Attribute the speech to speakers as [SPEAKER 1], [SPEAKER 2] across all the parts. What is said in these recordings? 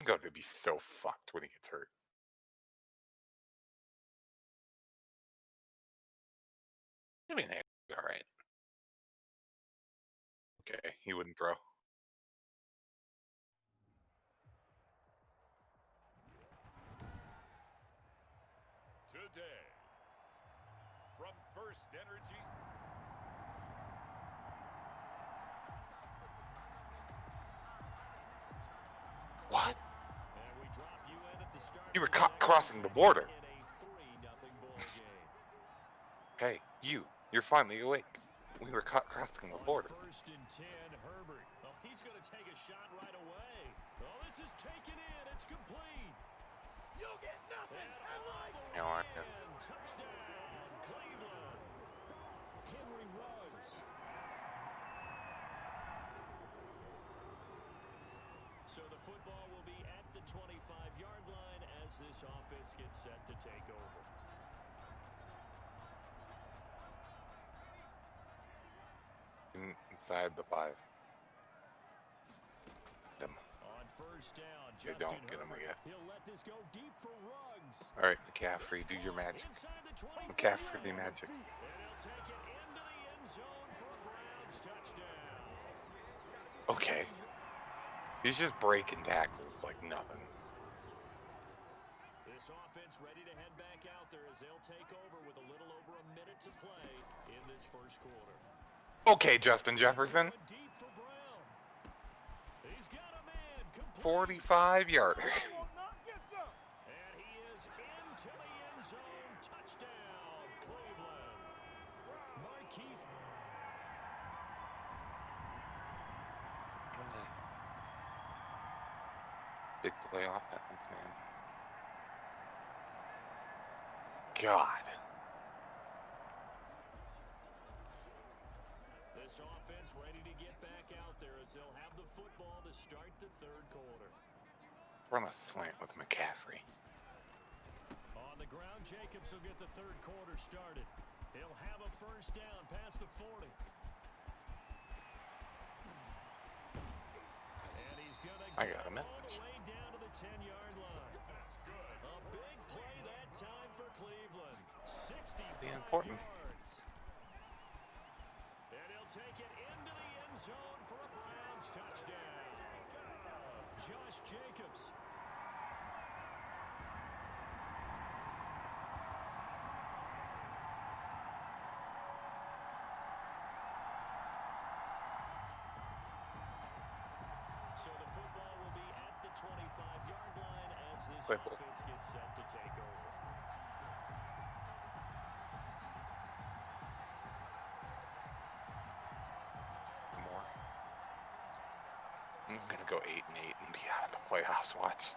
[SPEAKER 1] going to be so fucked when he gets hurt. I mean, all right. Okay, he wouldn't throw.
[SPEAKER 2] Today, from First Energy.
[SPEAKER 1] What?
[SPEAKER 2] And we drop you in at the start.
[SPEAKER 1] You were crossing the border.
[SPEAKER 2] In a 3-0 ball game.
[SPEAKER 1] Hey, you're finally awake. We were crossing the border.
[SPEAKER 2] First and 10, Herbert. Oh, he's going to take a shot right away. Oh, this is taken in. It's complete. You'll get nothing.
[SPEAKER 1] You know what?
[SPEAKER 2] Touchdown, Cleveland. Henry Ruggs. So the football will be at the 25-yard line as this offense gets set to take over.
[SPEAKER 1] Inside the 5. Them.
[SPEAKER 2] On first down,
[SPEAKER 1] They don't get him, I guess.
[SPEAKER 2] He'll let this go deep for Ruggs.
[SPEAKER 1] All right, McCaffrey, do your magic. McCaffrey magic.
[SPEAKER 2] And he'll take it into the end zone for a Browns touchdown.
[SPEAKER 1] Okay. He's just breaking tackles like nothing.
[SPEAKER 2] This offense ready to head back out there as they'll take over with a little over a minute to play in this first quarter.
[SPEAKER 1] Okay, Justin Jefferson.
[SPEAKER 2] Deep for Brown. He's got a man.
[SPEAKER 1] 45-yarder.
[SPEAKER 2] And he is into the end zone. Touchdown, Cleveland. Marquise.
[SPEAKER 1] Big play offense, man. God.
[SPEAKER 2] This offense ready to get back out there as they'll have the football to start the third quarter.
[SPEAKER 1] Run a slant with McCaffrey.
[SPEAKER 2] On the ground, Jacobs will get the third quarter started. He'll have a first down past the 40. And he's gonna
[SPEAKER 1] I got a message.
[SPEAKER 2] all the way down to the 10-yard line. A big play that time for Cleveland. 65
[SPEAKER 1] important.
[SPEAKER 2] yards. And he'll take it into the end zone for a Browns touchdown. Josh Jacobs. So the football will be at the 25-yard line as this offense gets set to take over.
[SPEAKER 1] More. I'm gonna go 8-8 and be out of the playoffs. Watch.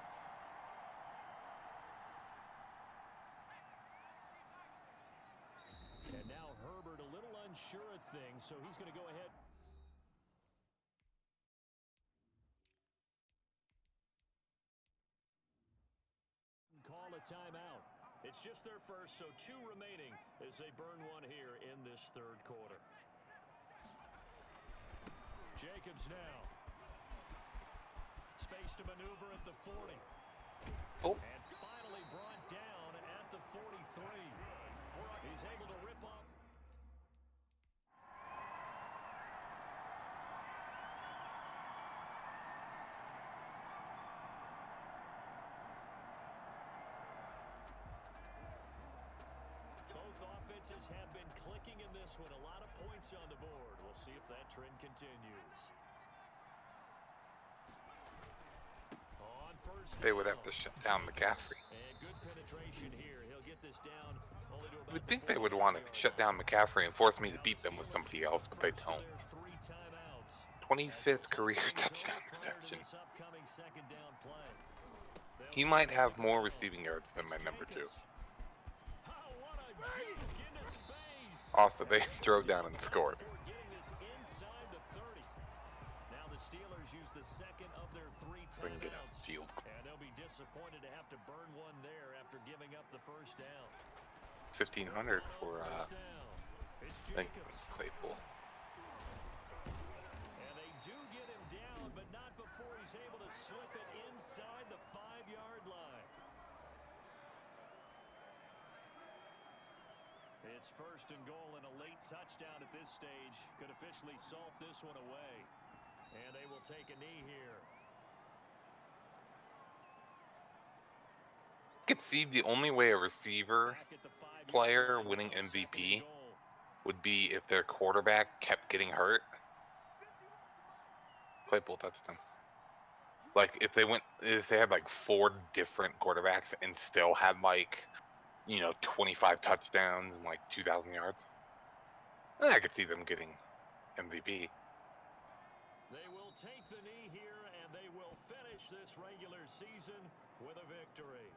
[SPEAKER 2] And now Herbert a little unsure of things, so he's going to go ahead. Call a timeout. It's just their first, so 2 remaining as they burn one here in this third quarter. Jacobs now. Space to maneuver at the 40.
[SPEAKER 1] Oh.
[SPEAKER 2] And finally brought down at the 43. He's able to rip off. Both offenses have been clicking in this one. A lot of points on the board. We'll see if that trend continues. On first
[SPEAKER 1] They would have to shut down McCaffrey.
[SPEAKER 2] and good penetration here. He'll get this down only to
[SPEAKER 1] You would think they would want to shut down McCaffrey and force me to beat them with somebody else, but they don't. 25th career touchdown reception. He might have more receiving yards than my number 2. Also, they drove down and scored.
[SPEAKER 2] Now the Steelers use the second of their 3
[SPEAKER 1] We can get a
[SPEAKER 2] timeouts.
[SPEAKER 1] field.
[SPEAKER 2] And they'll be disappointed to have to burn one there after giving up the first down.
[SPEAKER 1] 1,500 for,
[SPEAKER 2] First down. It's
[SPEAKER 1] I think
[SPEAKER 2] Jacobs.
[SPEAKER 1] it's Claypool.
[SPEAKER 2] And they do get him down, but not before he's able to slip it inside the It's first and goal, and a late touchdown at this stage could officially salt this one away. And they will take a knee here.
[SPEAKER 1] I could see the only way a receiver player winning MVP would be if their quarterback kept getting hurt. Claypool touchdown. Like if they had like 4 different quarterbacks and still had like, 25 touchdowns and like 2,000 yards, then I could see them getting MVP.
[SPEAKER 2] They will take the knee here, and they will finish this regular season with a victory.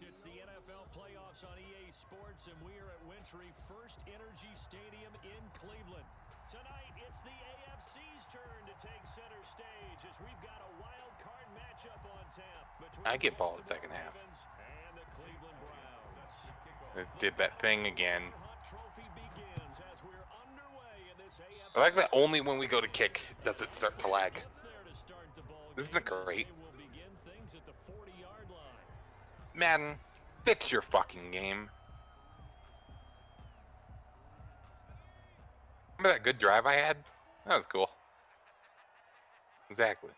[SPEAKER 2] It's the NFL playoffs on EA Sports, and we are at Wintry First Energy Stadium in Cleveland. Tonight, it's the AFC's turn to take center stage as we've got a wild card matchup on tap between
[SPEAKER 1] I get ball the second half.
[SPEAKER 2] and the Cleveland Browns.
[SPEAKER 1] It did that thing again.
[SPEAKER 2] Trophy begins as we're underway in this AFC.
[SPEAKER 1] I like that only when we go to kick does it start to lag. Isn't it great?
[SPEAKER 2] Will begin things at the 40-yard line.
[SPEAKER 1] Madden, fix your fucking game. Remember that good drive I had? That was cool. Exactly.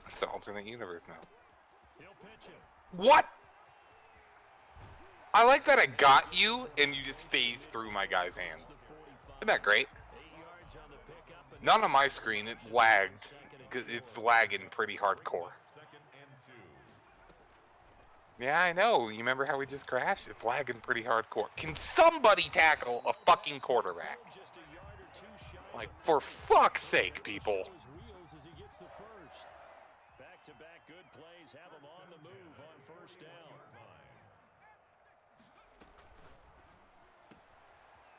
[SPEAKER 1] It's an alternate universe now.
[SPEAKER 2] He'll pitch it.
[SPEAKER 1] What? I like that I got you and you just phased through my guy's hands. Isn't that great? Not on my screen, it lagged. Because it's lagging pretty hardcore. Yeah, I know. You remember how we just crashed? It's lagging pretty hardcore. Can somebody tackle a fucking quarterback? Like, for fuck's sake, people.
[SPEAKER 2] Back-to-back good plays have him on the move on first down.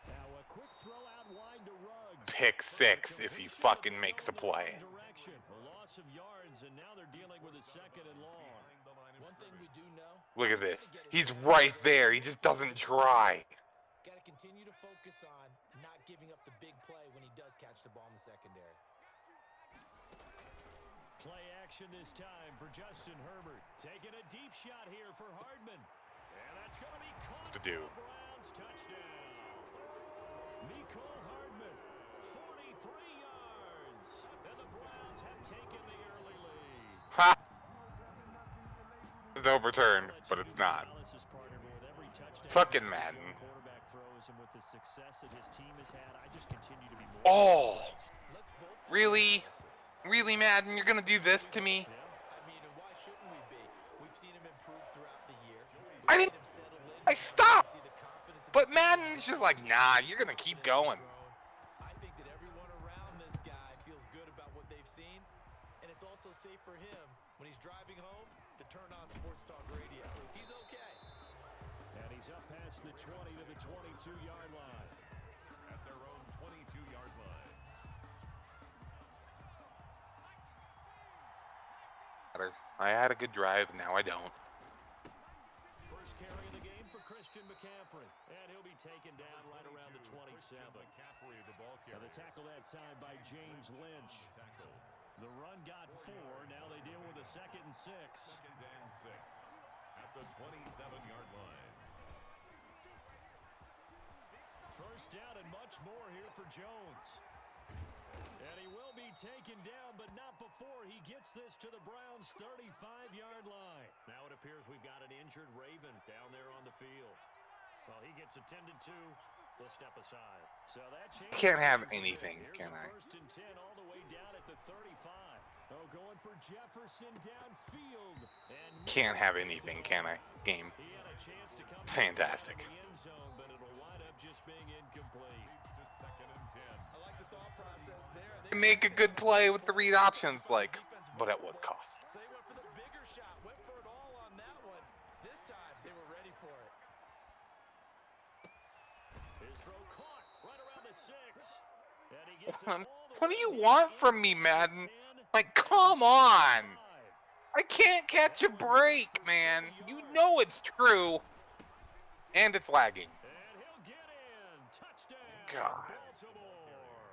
[SPEAKER 2] Now a quick throw out wide to Ruggs.
[SPEAKER 1] Pick 6 if he fucking makes a play.
[SPEAKER 2] A loss of yards, and now they're dealing with a second and long.
[SPEAKER 3] One thing we do know.
[SPEAKER 1] Look at this. He's right there. He just doesn't try.
[SPEAKER 3] Got to continue to focus on not giving up the big play when he does catch the ball in the secondary.
[SPEAKER 2] Play action this time for Justin Herbert. Taking a deep shot here for Hardman. And that's going to be caught
[SPEAKER 1] To do.
[SPEAKER 2] for the Browns touchdown. Nicole Hardman, 43 yards. And the Browns have taken the early lead.
[SPEAKER 1] Ha! It's overturned, but it's not. Fucking Madden.
[SPEAKER 2] Quarterback throws, and with the success that his team has had, I just continue to be more.
[SPEAKER 1] Oh! Really? Really, Madden? You're gonna do this to me?
[SPEAKER 3] I mean, and why shouldn't we be? We've seen him improve throughout the year.
[SPEAKER 1] I didn't. I stopped! But Madden's just like, nah, you're gonna keep going.
[SPEAKER 3] I think that everyone around this guy feels good about what they've seen, and it's also safe for him when he's driving home to turn on Sports Talk Radio. He's okay.
[SPEAKER 2] And he's up past the 20 to the 22-yard line.
[SPEAKER 4] At their own 22-yard line.
[SPEAKER 1] I had a good drive, now I don't.
[SPEAKER 2] First carry of the game for Christian McCaffrey. And he'll be taken down right around the 27.
[SPEAKER 4] McCaffrey, the ball
[SPEAKER 2] And
[SPEAKER 4] carrier.
[SPEAKER 2] the tackle that time by James Lynch.
[SPEAKER 4] Tackle.
[SPEAKER 2] The run got 4. Now they deal with a 2nd and 6.
[SPEAKER 4] Second and 6. At the 27-yard line.
[SPEAKER 2] First down and much more here for Jones. And he will be taken down, but not before he gets this to the Browns' 35-yard line. Now it appears we've got an injured Raven down there on the field. Well, he gets attended to. We'll step aside. So that
[SPEAKER 1] I can't have anything, can I?
[SPEAKER 2] First and 10 all the way down at the 35. Oh, going for Jefferson downfield. And
[SPEAKER 1] Can't have anything, can I? Game.
[SPEAKER 2] he had a chance to come
[SPEAKER 1] Fantastic.
[SPEAKER 2] in the end zone, but it'll wind up just being incomplete.
[SPEAKER 4] To second and 10.
[SPEAKER 3] I like the thought process there.
[SPEAKER 1] Make a good play with the read options, like, but at what cost?
[SPEAKER 3] So they went for the bigger shot, went for it all on that one.
[SPEAKER 1] What do you want from me, Madden? Like, come on! I can't catch a break, man. You know it's true. And it's lagging.
[SPEAKER 2] And he'll get in. Touchdown.
[SPEAKER 1] God.
[SPEAKER 2] Baltimore.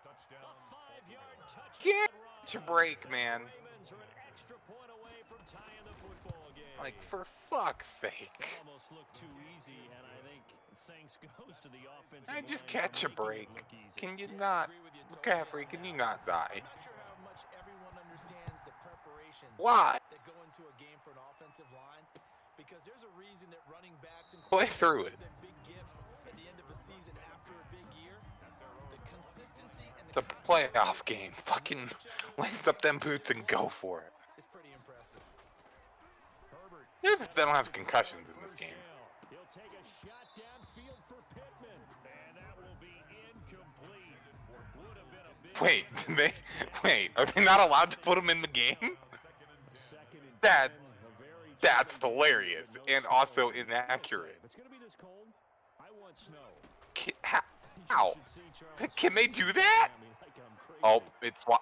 [SPEAKER 4] Touchdown.
[SPEAKER 2] A 5-yard touchdown
[SPEAKER 1] Can't
[SPEAKER 2] run.
[SPEAKER 1] catch a break, man.
[SPEAKER 2] The Ravens are an extra point away from tying the football game.
[SPEAKER 1] Like, for fuck's
[SPEAKER 2] It
[SPEAKER 1] sake.
[SPEAKER 2] almost looked too easy, and I think thanks goes to the offensive
[SPEAKER 1] I just
[SPEAKER 2] line
[SPEAKER 1] catch
[SPEAKER 2] for
[SPEAKER 1] a
[SPEAKER 2] making
[SPEAKER 1] break.
[SPEAKER 2] it look easy.
[SPEAKER 1] Can you
[SPEAKER 3] Yeah, I
[SPEAKER 1] not,
[SPEAKER 3] agree with you totally
[SPEAKER 1] McCaffrey,
[SPEAKER 3] on
[SPEAKER 1] can you
[SPEAKER 3] that.
[SPEAKER 1] not die?
[SPEAKER 3] I'm not sure how much everyone understands the preparations
[SPEAKER 1] Why?
[SPEAKER 3] that go into a game for an offensive line, because there's a reason that running backs and
[SPEAKER 1] Play
[SPEAKER 3] quarterbacks
[SPEAKER 1] through
[SPEAKER 3] give
[SPEAKER 1] it.
[SPEAKER 3] them big gifts at the end of a season after a big year. The consistency and
[SPEAKER 1] It's
[SPEAKER 3] the
[SPEAKER 1] a playoff game. Fucking lace up them boots and go for it.
[SPEAKER 3] It's pretty impressive.
[SPEAKER 2] Herbert
[SPEAKER 1] They don't have concussions in this game.
[SPEAKER 2] He'll take a shot downfield for Pittman, and that will be incomplete. Would have been a big
[SPEAKER 1] Wait, are they not allowed to put him in the game?
[SPEAKER 2] Second and
[SPEAKER 1] That-
[SPEAKER 2] 10, a very
[SPEAKER 1] That's
[SPEAKER 2] challenging
[SPEAKER 1] hilarious
[SPEAKER 2] game, no
[SPEAKER 1] and
[SPEAKER 2] snow.
[SPEAKER 1] also
[SPEAKER 2] Feel
[SPEAKER 1] inaccurate.
[SPEAKER 2] safe. It's going to be this cold. I want snow.
[SPEAKER 1] How?
[SPEAKER 2] You should see Charles
[SPEAKER 1] Can they
[SPEAKER 2] Sims
[SPEAKER 1] do that?
[SPEAKER 2] at me like I'm crazy.
[SPEAKER 1] Oh,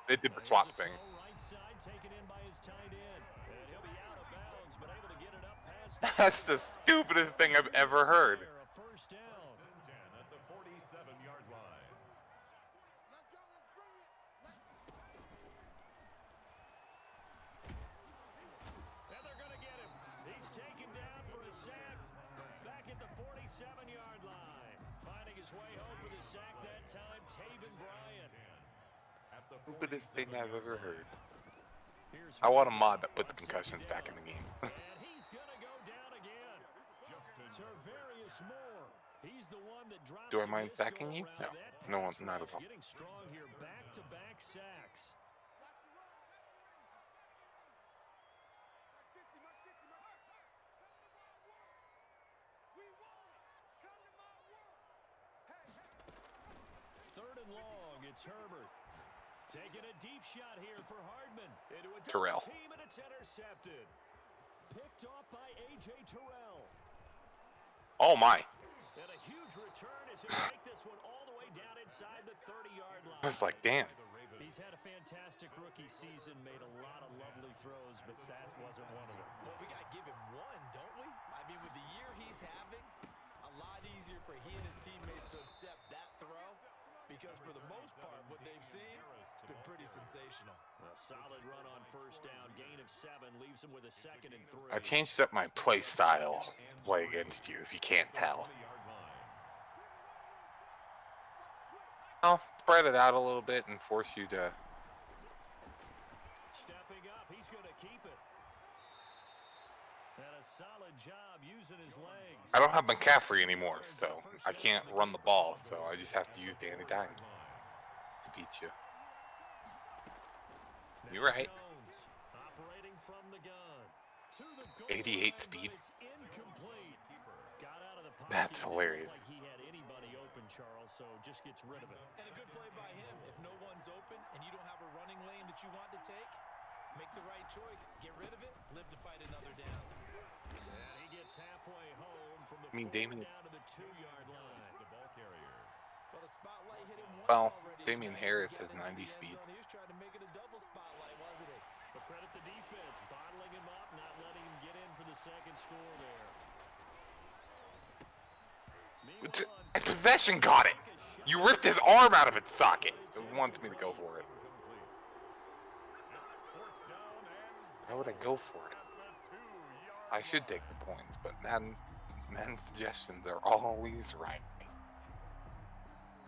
[SPEAKER 1] it did the
[SPEAKER 2] There's
[SPEAKER 1] swap
[SPEAKER 2] a
[SPEAKER 1] thing.
[SPEAKER 2] throw right side taken in by his tight end. And he'll be out of bounds, but able to get it up past the
[SPEAKER 1] That's the stupidest thing I've ever heard.
[SPEAKER 2] A first down.
[SPEAKER 4] 10 at the 47-yard line.
[SPEAKER 2] And they're going to get him. He's taken down for a sack back at the 47-yard line. Finding his way home for the sack that time, Taven Bryant.
[SPEAKER 4] At the
[SPEAKER 1] Stupidest thing I've ever heard.
[SPEAKER 2] Here's
[SPEAKER 1] I want a
[SPEAKER 2] Herbert
[SPEAKER 1] mod that
[SPEAKER 2] on
[SPEAKER 1] puts
[SPEAKER 2] second
[SPEAKER 1] concussions
[SPEAKER 2] down.
[SPEAKER 1] back in the game.
[SPEAKER 2] And he's going to go down again. Tarvarius Moore. He's the one that drops
[SPEAKER 1] Do I
[SPEAKER 2] in
[SPEAKER 1] mind
[SPEAKER 2] this
[SPEAKER 1] sacking you?
[SPEAKER 2] go-around.
[SPEAKER 1] No.
[SPEAKER 2] That
[SPEAKER 1] No, not
[SPEAKER 2] pass
[SPEAKER 1] at all.
[SPEAKER 2] rush Getting strong here, back-to-back sacks. Third and long, it's Herbert. Taking a deep shot here for Hardman. Into a
[SPEAKER 1] Terrell.
[SPEAKER 2] double team, and it's intercepted. Picked off by A.J. Terrell.
[SPEAKER 1] Oh my.
[SPEAKER 2] And a huge return as he'll take this one all the way down inside the 30-yard line.
[SPEAKER 1] I was like, damn.
[SPEAKER 2] He's had a fantastic rookie season, made a lot of lovely throws, but that wasn't one of them.
[SPEAKER 3] Well, we got to give him one, don't we? I mean, with the year he's having, a lot easier for he and his teammates to accept that throw, because for the most part, what they've seen, it's been pretty sensational.
[SPEAKER 2] A solid run on first down, gain of 7, leaves him with a 2nd and 3.
[SPEAKER 1] I changed up my play style to play against you, if you can't tell. I'll spread it out a little bit and force you to...
[SPEAKER 2] Stepping up, he's going to keep it. And a solid job using his legs.
[SPEAKER 1] I don't have McCaffrey anymore, so I can't run the ball, so I just have to use Danny Dimes to beat you. You're right.
[SPEAKER 2] Jones, operating from the gun. To the goal
[SPEAKER 1] 88
[SPEAKER 2] line, but
[SPEAKER 1] speed.
[SPEAKER 2] it's incomplete. Got out of the pocket.
[SPEAKER 1] That's
[SPEAKER 2] Didn't
[SPEAKER 1] hilarious.
[SPEAKER 2] look like he had anybody open, Charles, so just gets rid of it.
[SPEAKER 3] And a good play by him. If no one's open and you don't have a running lane that you want to take, make the right choice. Get rid of it. Live to fight another down.
[SPEAKER 2] And he gets halfway home from the
[SPEAKER 1] I mean,
[SPEAKER 2] 4
[SPEAKER 1] Damon-
[SPEAKER 2] down to the 2-yard line.
[SPEAKER 4] The ball carrier.
[SPEAKER 3] Well, the spotlight hit him once
[SPEAKER 1] Well,
[SPEAKER 3] already.
[SPEAKER 1] Damian
[SPEAKER 3] Now
[SPEAKER 1] Harris
[SPEAKER 3] he's
[SPEAKER 1] has
[SPEAKER 3] getting
[SPEAKER 1] 90
[SPEAKER 3] into the end
[SPEAKER 1] speed.
[SPEAKER 3] zone. He was trying to make it a double spotlight, wasn't he?
[SPEAKER 2] But credit the defense, bottling him up, not letting him get in for the second score there. Meanwhile,
[SPEAKER 1] And possession got it! You ripped his arm out of its socket! It wants me to go for it. Why would I go for it? I should take the points, but man's suggestions are always right.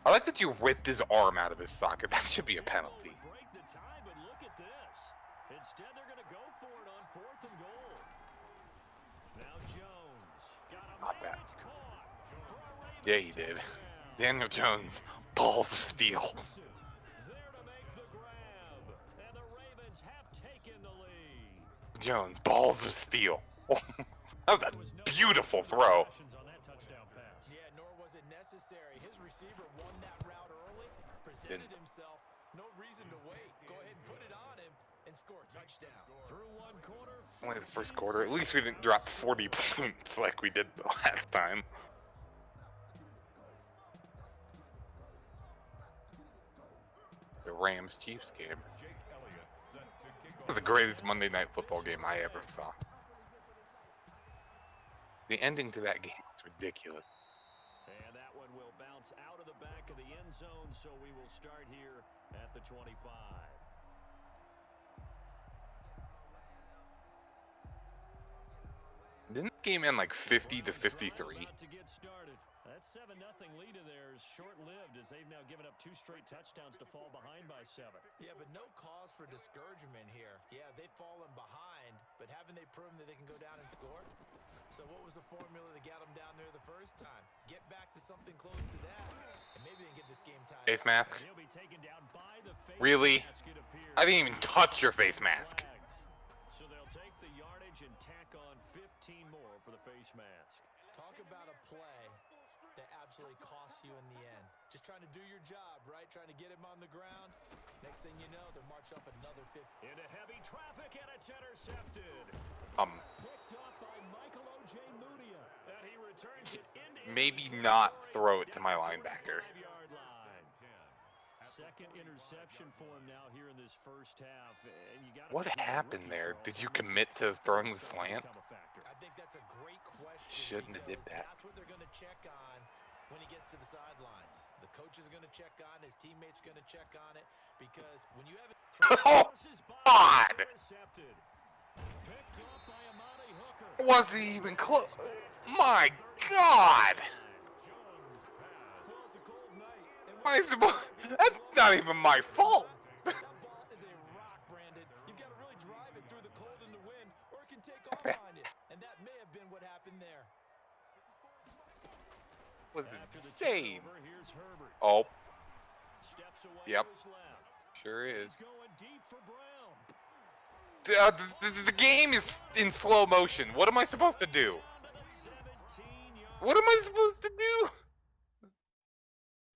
[SPEAKER 1] I like that you ripped his arm out of his socket. That should be a penalty.
[SPEAKER 2] break the tie, but look at this. Instead, they're going to go for it on 4th and goal. Now Jones got a
[SPEAKER 1] Not bad.
[SPEAKER 2] It's caught for a Ravens
[SPEAKER 1] Yeah, he did.
[SPEAKER 2] touchdown.
[SPEAKER 1] Daniel Jones, balls of steel.
[SPEAKER 2] There to make the grab, and the Ravens have taken the lead.
[SPEAKER 1] Jones, balls of steel. That was a
[SPEAKER 2] There was no
[SPEAKER 1] beautiful
[SPEAKER 2] questions
[SPEAKER 1] throw.
[SPEAKER 2] on that touchdown pass.
[SPEAKER 3] Yeah, nor was it necessary. His receiver won that route early, presented himself. No reason to wait. Go ahead and put it on him and score a touchdown.
[SPEAKER 2] Through one quarter,
[SPEAKER 1] Only the first quarter. At least we didn't drop 40 points like we did the last time. the Rams-Chiefs game.
[SPEAKER 4] Jake Elliott set to kick
[SPEAKER 1] It was the
[SPEAKER 4] off.
[SPEAKER 1] greatest Monday Night Football game I ever saw. The ending to that game was ridiculous.
[SPEAKER 2] And that one will bounce out of the back of the end zone, so we will start here at the 25.
[SPEAKER 1] Didn't the game end like 50 to 53?
[SPEAKER 2] About to get started. That 7-0 lead of theirs short-lived as they've now given up 2 straight touchdowns to fall behind by 7.
[SPEAKER 3] Yeah, but no cause for discouragement here. Yeah, they've fallen behind, but haven't they proven that they can go down and score? So what was the formula that got them down there the first time? Get back to something close to that, and maybe they can get this game tied.
[SPEAKER 1] Face mask?
[SPEAKER 2] He'll be taken down by the face
[SPEAKER 1] Really?
[SPEAKER 2] mask, it appears.
[SPEAKER 1] I didn't even touch your face mask.
[SPEAKER 2] So they'll take the yardage and tack on 15 more for the face mask.
[SPEAKER 3] Talk about a play that absolutely costs you in the end. Just trying to do your job, right? Trying to get him on the ground. Next thing you know, they're marching up another 50.
[SPEAKER 2] Into heavy traffic, and it's intercepted. Picked up by Michael O.J. Mudia. And he returns it into
[SPEAKER 1] Maybe not throw it to my linebacker.
[SPEAKER 2] 5-yard line. Second interception for him now here in this first half. And you gotta
[SPEAKER 1] What
[SPEAKER 2] think he's a
[SPEAKER 1] happened
[SPEAKER 2] rookie,
[SPEAKER 1] there?
[SPEAKER 2] Charles.
[SPEAKER 1] Did you commit to throwing the slant?
[SPEAKER 2] Become a factor.
[SPEAKER 3] I think that's a great question.
[SPEAKER 1] Shouldn't have did
[SPEAKER 3] because
[SPEAKER 1] that.
[SPEAKER 3] That's what they're going to check on when he gets to the sidelines. The coach is going to check on, his teammates going to check on it, because when you have it.
[SPEAKER 1] Oh, God!
[SPEAKER 2] Intercepted. Picked up by Amani Hooker.
[SPEAKER 1] Wasn't even close. My God!
[SPEAKER 3] Well, it's a cold night. And
[SPEAKER 1] Why is it, that's not even my fault.
[SPEAKER 3] that ball is a rock, Brandon. You've got to really drive it through the cold and the wind, or it can take off on you. And that may have been what happened there.
[SPEAKER 1] Was
[SPEAKER 2] After the
[SPEAKER 1] insane.
[SPEAKER 2] turnover, here's Herbert.
[SPEAKER 1] Oh,
[SPEAKER 2] Steps away
[SPEAKER 1] Yep.
[SPEAKER 2] to his left.
[SPEAKER 1] sure is.
[SPEAKER 2] He's going deep for Brown.
[SPEAKER 1] The game is in slow motion. What am I supposed to do?
[SPEAKER 2] Down to the 17-yard
[SPEAKER 1] What am I supposed to do?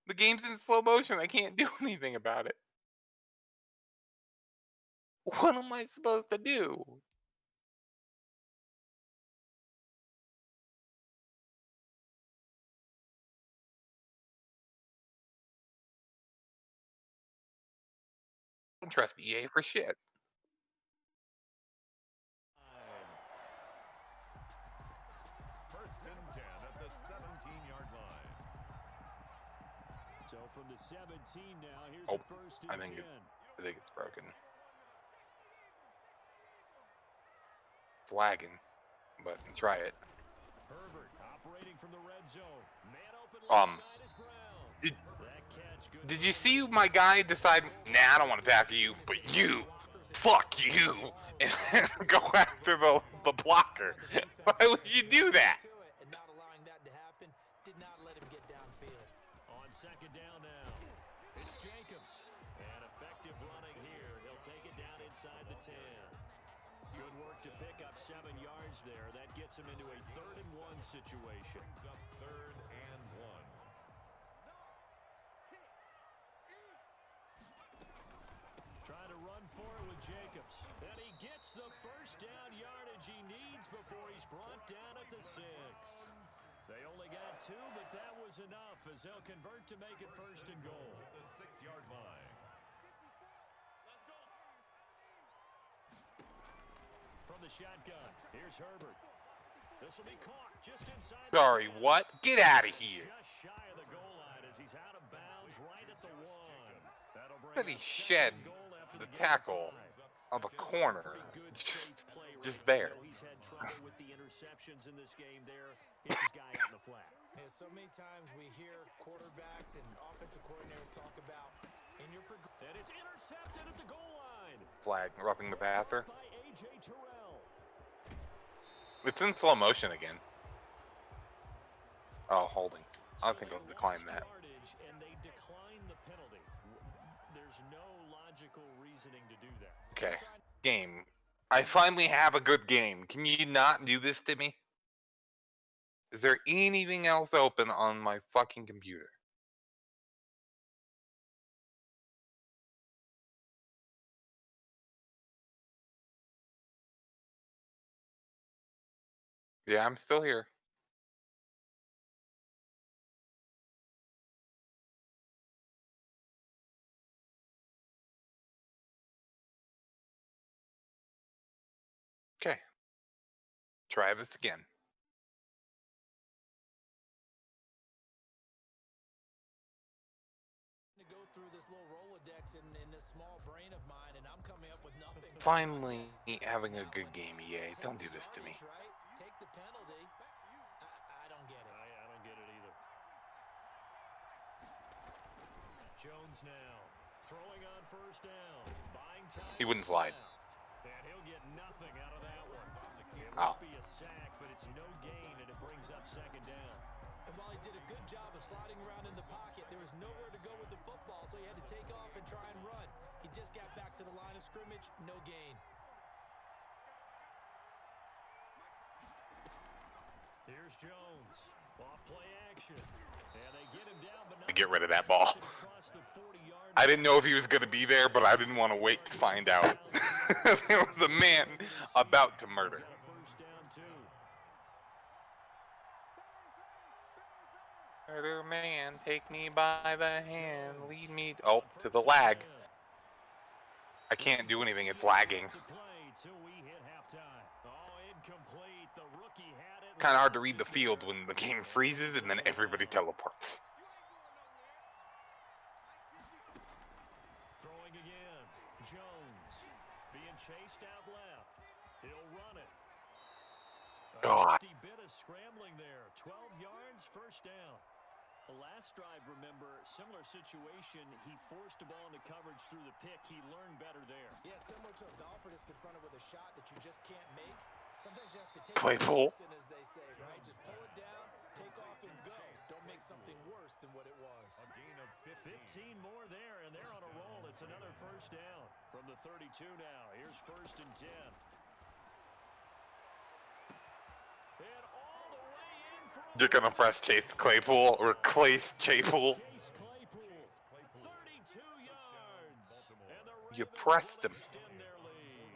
[SPEAKER 1] The game's in slow motion. I can't do anything about it. What am I supposed to do? I don't trust EA for shit.
[SPEAKER 4] First and 10 at the 17-yard line.
[SPEAKER 2] So from the 17 now, here's
[SPEAKER 1] Oh,
[SPEAKER 2] a first
[SPEAKER 1] I
[SPEAKER 2] and
[SPEAKER 1] think
[SPEAKER 2] 10.
[SPEAKER 1] I think it's broken. It's lagging, but try it.
[SPEAKER 2] Herbert operating from the red zone. Man open
[SPEAKER 1] Um,
[SPEAKER 2] left side is Brown.
[SPEAKER 1] did-
[SPEAKER 2] That catch good.
[SPEAKER 1] Did you see my guy decide, nah, I don't want to tackle you, but you, fuck you, and go after the blocker? Why would you do that?
[SPEAKER 3] To it and not allowing that to happen, did not let him get downfield.
[SPEAKER 2] On second down now, it's Jacobs. And effective running here. He'll take it down inside the 10. Good work to pick up 7 yards there. That gets him into a 3rd-and-1 situation.
[SPEAKER 4] Brings up 3rd and 1.
[SPEAKER 2] Trying to run for it with Jacobs. And he gets the first down yardage he needs before he's brought down at the 6. They only got 2, but that was enough as they'll convert to make it 1st and goal.
[SPEAKER 4] At the 6-yard line.
[SPEAKER 2] From the shotgun, here's Herbert. This will be caught just inside.
[SPEAKER 1] Sorry, what? Get out of here.
[SPEAKER 2] Just shy of the goal line as he's out of bounds right at the 1. That'll bring
[SPEAKER 1] But he
[SPEAKER 2] up
[SPEAKER 1] shed
[SPEAKER 2] 2nd goal after
[SPEAKER 1] the
[SPEAKER 2] gain of
[SPEAKER 1] tackle
[SPEAKER 2] 5.
[SPEAKER 1] of a corner.
[SPEAKER 2] Pretty good safe play right
[SPEAKER 1] Just
[SPEAKER 2] there.
[SPEAKER 1] there.
[SPEAKER 2] He's had trouble with the interceptions in this game there. Hits his guy out in the flat.
[SPEAKER 3] Yeah, so many times we hear quarterbacks and offensive coordinators talk about in your progression.
[SPEAKER 2] And it's intercepted at the goal line.
[SPEAKER 1] Flag, roughing the passer.
[SPEAKER 2] By A.J. Terrell.
[SPEAKER 1] It's in slow motion again. Oh, holding. I
[SPEAKER 2] So
[SPEAKER 1] think
[SPEAKER 2] they
[SPEAKER 1] I'll decline
[SPEAKER 2] lost
[SPEAKER 1] that.
[SPEAKER 2] yardage, and they decline the penalty. There's no logical reasoning to do that.
[SPEAKER 1] Okay, game. I finally have a good game. Can you not do this to me? Is there anything else open on my fucking computer? Yeah, I'm still here. Try this again.
[SPEAKER 3] To go through this little Rolodex in this small brain of mine, and I'm coming up with nothing.
[SPEAKER 1] Finally having a good game, EA. Don't do this to me.
[SPEAKER 3] Right? Take the penalty. I don't get it.
[SPEAKER 2] I don't get it either. Jones now throwing on first down. Buying time.
[SPEAKER 1] He wouldn't slide.
[SPEAKER 2] And he'll get nothing out of that one. It
[SPEAKER 1] Oh.
[SPEAKER 2] won't be a sack, but it's no gain, and it brings up second down.
[SPEAKER 3] And while he did a good job of sliding around in the pocket, there was nowhere to go with the football, so he had to take off and try and run. He just got back to the line of scrimmage, no gain.
[SPEAKER 2] Here's Jones. Off play action. And they get him down, but
[SPEAKER 1] To get rid of that ball. I didn't know if he was going to be there, but I didn't want to wait to find out. There was a man about to murder. Murder man, take me by the hand, lead me to the lag. I can't do anything, it's lagging. Kind of hard to read the field when the game freezes and then everybody teleports.
[SPEAKER 2] Throwing again. Jones being chased out left. He'll run it.
[SPEAKER 1] God.
[SPEAKER 2] A bit of scrambling there. 12 yards, first down. The last drive, remember, similar situation. He forced a ball into coverage through the pick. He learned better there.
[SPEAKER 3] Yeah, similar to a golfer that's confronted with a shot that you just can't make. Sometimes you have to take
[SPEAKER 1] Playful.
[SPEAKER 3] as they say, right? Just pull it down, take off, and go. Don't make something worse than what it was.
[SPEAKER 4] A gain of
[SPEAKER 2] 15 more there, and they're on a roll. It's another first down from the 32 now. Here's first and 10. And all the way in for
[SPEAKER 1] You're going to press Chase Claypool or Chase Chapel.
[SPEAKER 2] Chase Claypool, 32 yards. And the
[SPEAKER 1] You
[SPEAKER 2] Ravens
[SPEAKER 1] pressed him.
[SPEAKER 2] extend their lead.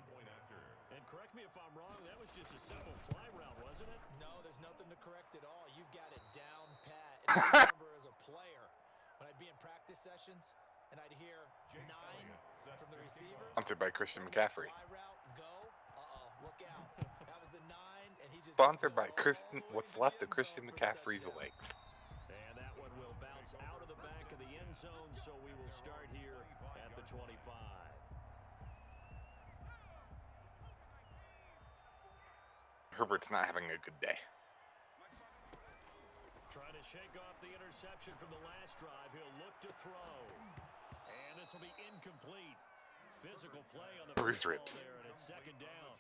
[SPEAKER 2] And correct me if I'm wrong, that was just a simple fly route, wasn't it?
[SPEAKER 3] No, there's nothing to correct at all. You've got it down pat. And I remember as a player, when I'd be in practice sessions, and I'd hear 9 from the receivers.
[SPEAKER 1] Sponsored by Christian McCaffrey.
[SPEAKER 3] Fly route, go. Look out. That was the 9, and he just
[SPEAKER 1] Sponsored by Christian, what's left of Christian McCaffrey's legs.
[SPEAKER 2] And that one will bounce out of the back of the end zone, so we will start here at the 25.
[SPEAKER 1] Herbert's not having a good day.
[SPEAKER 2] Trying to shake off the interception from the last drive. He'll look to throw. And this will be incomplete. Physical play on the
[SPEAKER 1] Bruce
[SPEAKER 2] football
[SPEAKER 1] Rips.
[SPEAKER 2] there, and it's second down.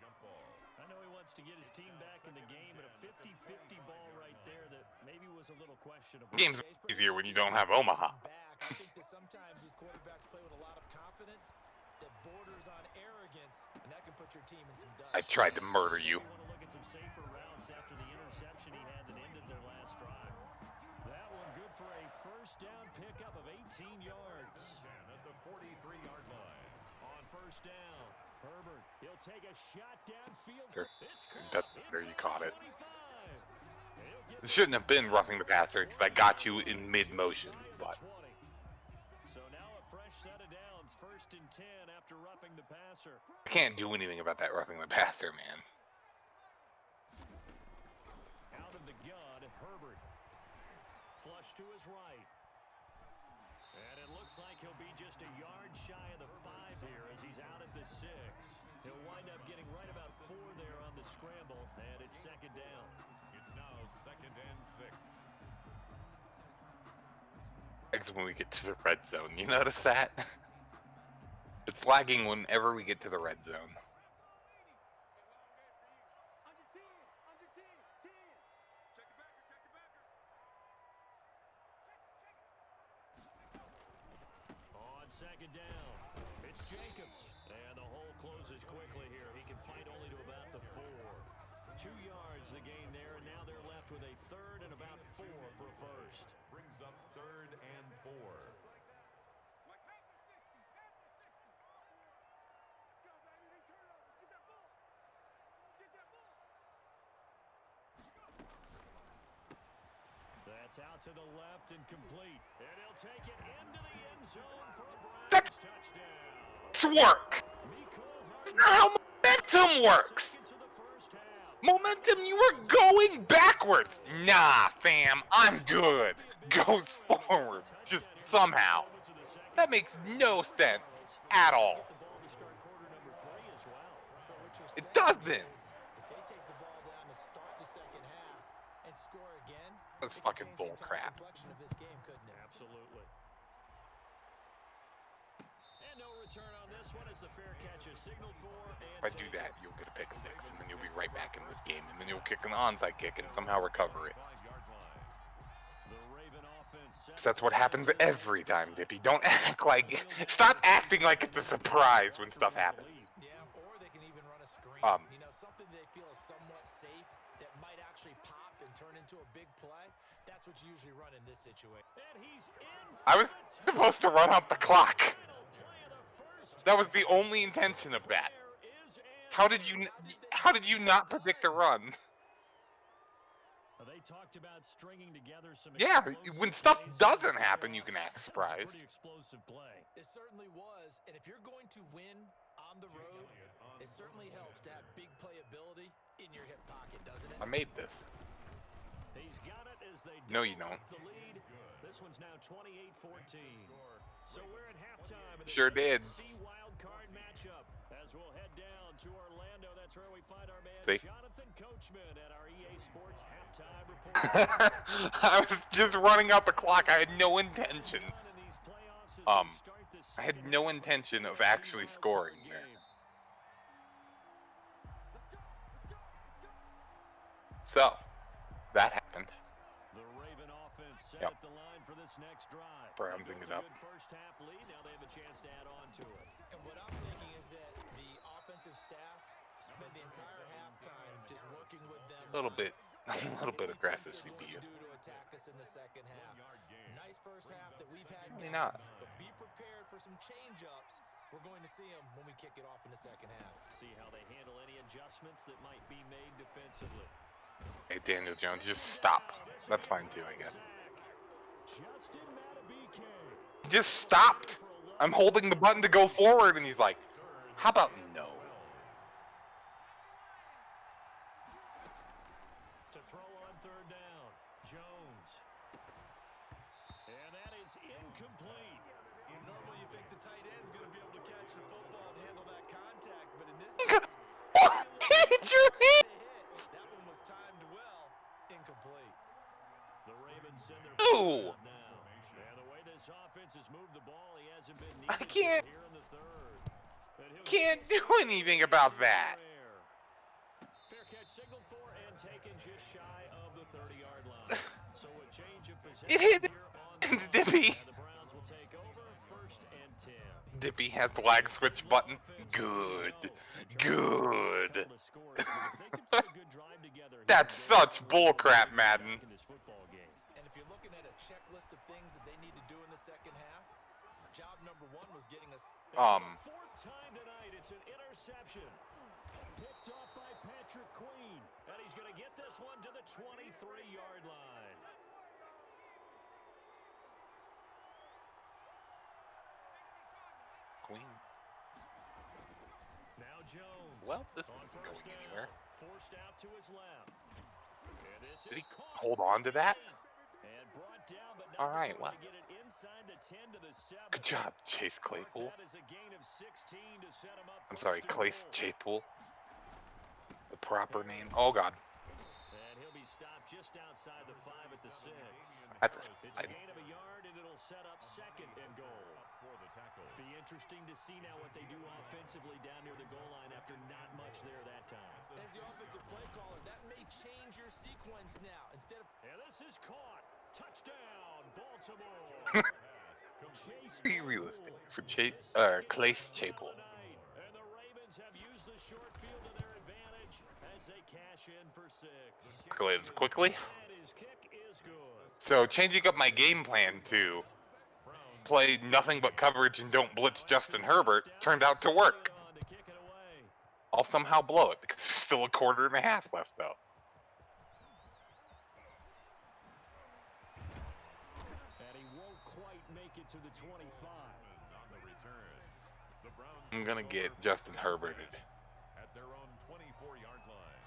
[SPEAKER 2] I know he wants to get his team back in the game, but a 50-50 ball right there that maybe was a little questionable.
[SPEAKER 1] Game's easier when you don't have Omaha.
[SPEAKER 3] I think that sometimes these quarterbacks play with a lot of confidence that borders on arrogance, and that can put your team in some dust.
[SPEAKER 1] I tried to murder you.
[SPEAKER 2] Want to look at some safer routes after the interception he had that ended their last drive. That one good for a first down pickup of 18 yards.
[SPEAKER 4] at the 43-yard line.
[SPEAKER 2] On first down, Herbert, he'll take a shot downfield.
[SPEAKER 1] Sure.
[SPEAKER 2] It's
[SPEAKER 1] There you caught it.
[SPEAKER 2] 25. He'll get
[SPEAKER 1] It shouldn't have been roughing the passer because I got you in mid-motion, but...
[SPEAKER 2] So now a fresh set of downs, first and 10 after roughing the passer.
[SPEAKER 1] I can't do anything about that roughing the passer, man.
[SPEAKER 2] Out of the gun, Herbert. Flush to his right. And it looks like he'll be just a yard shy of the 5 here as he's out at the 6. He'll wind up getting right about 4 there on the scramble, and it's second down.
[SPEAKER 4] It's now 2nd and 6.
[SPEAKER 1] It's when we get to the red zone. You notice that? It's lagging whenever we get to the red zone.
[SPEAKER 2] On second down, it's Jacobs. And the hole closes quickly here. He can fight only to about the 4. 2 yards the gain there, and now they're left with a 3rd and about 4 for a first.
[SPEAKER 4] Brings up 3rd and 4.
[SPEAKER 2] That's out to the left and complete. And he'll take it into the end zone for a Browns
[SPEAKER 1] That's
[SPEAKER 2] touchdown.
[SPEAKER 1] It's work!
[SPEAKER 2] Mecole
[SPEAKER 1] It's not how momentum works!
[SPEAKER 2] Seconds of the first half.
[SPEAKER 1] Momentum, you were going backwards. Nah, fam, I'm good. Goes forward, just somehow. That makes no sense at all.
[SPEAKER 3] So what you're
[SPEAKER 1] It
[SPEAKER 3] saying
[SPEAKER 1] doesn't.
[SPEAKER 3] is, if they take the ball down to start the second half and score again,
[SPEAKER 1] That's
[SPEAKER 3] it could
[SPEAKER 1] fucking
[SPEAKER 3] change the
[SPEAKER 1] bull
[SPEAKER 3] entire
[SPEAKER 1] crap.
[SPEAKER 3] complexion of this game, couldn't it?
[SPEAKER 2] Absolutely. And no return on this one as the fair catch is signaled for.
[SPEAKER 1] If I do that, you'll get a pick six, and then you'll be right back in this game, and then you'll kick an onside kick and somehow recover it.
[SPEAKER 2] The Raven offense.
[SPEAKER 1] So that's what happens every time, Dippy. Don't act like... Stop acting like it's a surprise when stuff happens.
[SPEAKER 3] Yeah, or they can even run a screen. You know, something they feel is somewhat safe that might actually pop and turn into a big play. That's what you usually run in this situation.
[SPEAKER 2] And he's in.
[SPEAKER 1] I was supposed to run out the clock. That was the only intention of that. How did you not predict a run?
[SPEAKER 2] They talked about stringing together some
[SPEAKER 1] Yeah, when stuff doesn't happen, you can act surprised.
[SPEAKER 2] Pretty explosive play.
[SPEAKER 3] It certainly was, and if you're going to win on the road, it certainly helps to have big playability in your hip pocket, doesn't it?
[SPEAKER 1] I made this.
[SPEAKER 2] He's got it as they
[SPEAKER 1] No, you don't.
[SPEAKER 2] the lead. This one's now 28-14. So we're at halftime. And
[SPEAKER 1] Sure did.
[SPEAKER 2] wild card matchup as we'll head down to Orlando. That's where we find our man
[SPEAKER 1] See?
[SPEAKER 2] Jonathan Coachman at our EA Sports halftime report.
[SPEAKER 1] I was just running out the clock. I had no intention. I had no intention of actually scoring there. So, that happened.
[SPEAKER 2] The Raven offense set
[SPEAKER 1] Yep.
[SPEAKER 2] at the line for this next drive.
[SPEAKER 1] Brownsing it up.
[SPEAKER 2] Good first half lead. Now they have a chance to add on to it.
[SPEAKER 3] And what I'm thinking is that the offensive staff spent the entire halftime just working with them.
[SPEAKER 1] A little bit aggressive, CPU.
[SPEAKER 3] Do to attack us in the second half. Nice first half that we've had.
[SPEAKER 1] Really not.
[SPEAKER 3] But be prepared for some change-ups. We're going to see them when we kick it off in the second half.
[SPEAKER 2] See how they handle any adjustments that might be made defensively.
[SPEAKER 1] Hey, Daniel Jones, just stop. That's fine too, I guess. He just stopped. I'm holding the button to go forward, and he's like, how about no?
[SPEAKER 2] To throw on third down, Jones. And that is incomplete.
[SPEAKER 3] Normally you think the tight end's going to be able to catch the football and handle that contact, but in this case,
[SPEAKER 1] Hit your head.
[SPEAKER 3] that one was timed well, incomplete.
[SPEAKER 2] The Ravens send their
[SPEAKER 1] Ooh.
[SPEAKER 2] now. And the way this offense has moved the ball, he hasn't been
[SPEAKER 1] I
[SPEAKER 2] needed
[SPEAKER 1] can't-
[SPEAKER 2] here in the third. And he'll
[SPEAKER 1] Can't
[SPEAKER 2] get
[SPEAKER 1] do anything about that.
[SPEAKER 2] Fair catch signaled for and taken just shy of the 30-yard line. So a change of possession
[SPEAKER 1] It hit
[SPEAKER 2] here on the line.
[SPEAKER 1] Dippy.
[SPEAKER 2] And the Browns will take over first and 10.
[SPEAKER 1] Dippy has the lag switch button. Good. Good. That's such bullcrap, Madden.
[SPEAKER 3] And if you're looking at a checklist of things that they need to do in the second half, job number one was getting us.
[SPEAKER 2] Fourth time tonight, it's an interception. Picked off by Patrick Queen. And he's going to get this one to the 23-yard line.
[SPEAKER 1] Queen.
[SPEAKER 2] Now Jones.
[SPEAKER 1] Well, this
[SPEAKER 2] on
[SPEAKER 1] isn't
[SPEAKER 2] first
[SPEAKER 1] going
[SPEAKER 2] down,
[SPEAKER 1] anywhere.
[SPEAKER 2] Forced out to his left. And this
[SPEAKER 1] Did he
[SPEAKER 2] is caught.
[SPEAKER 1] hold on to that?
[SPEAKER 2] And brought down, but
[SPEAKER 1] All
[SPEAKER 2] not
[SPEAKER 1] right,
[SPEAKER 2] before
[SPEAKER 1] well.
[SPEAKER 2] they get it inside the 10 to the 7.
[SPEAKER 1] Good job, Chase Claypool.
[SPEAKER 2] That is a gain of 16 to set him up.
[SPEAKER 1] I'm sorry,
[SPEAKER 2] first and
[SPEAKER 1] Clace
[SPEAKER 2] goal.
[SPEAKER 1] Chapel. The proper name. Oh God.
[SPEAKER 2] And he'll be stopped just outside the 5 at the 6.
[SPEAKER 1] That's
[SPEAKER 2] It's a gain of a yard, and it'll set up second and goal. Be interesting to see now what they do offensively down near the goal line after not much there that time.
[SPEAKER 3] As the offensive play caller, that may change your sequence now. Instead of
[SPEAKER 2] And this is caught. Touchdown, Baltimore. Chase
[SPEAKER 1] Be realistic for
[SPEAKER 2] Claypool.
[SPEAKER 1] Clace Chapel.
[SPEAKER 2] And the Ravens have used the short field to their advantage as they cash in for 6.
[SPEAKER 1] Escalated quickly.
[SPEAKER 2] And his kick is good.
[SPEAKER 1] So changing up my game plan to play nothing but coverage and don't blitz Justin Herbert turned out to work.
[SPEAKER 2] To kick it away.
[SPEAKER 1] I'll somehow blow it because there's still a quarter and a half left though.
[SPEAKER 2] And he won't quite make it to the 25.
[SPEAKER 1] I'm gonna get Justin Herberted.
[SPEAKER 4] At their own 24-yard line.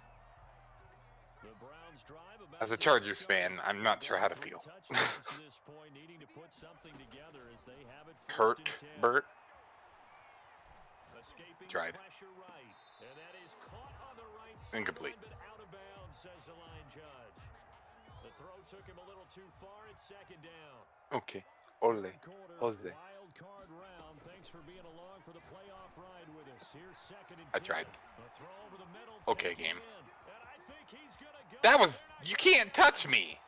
[SPEAKER 1] As a Chargers fan, I'm not sure how to feel. Hurt, Bert. Tried. Incomplete.
[SPEAKER 2] The throw took him a little too far at second down.
[SPEAKER 1] Okay. Ole. Jose.
[SPEAKER 2] Wild card round. Thanks for being along for the playoff ride with us. Here's second and
[SPEAKER 1] I tried.
[SPEAKER 2] a throw over the middle.
[SPEAKER 1] Okay, game.
[SPEAKER 2] And I think he's gonna go.
[SPEAKER 1] That was. You can't touch me.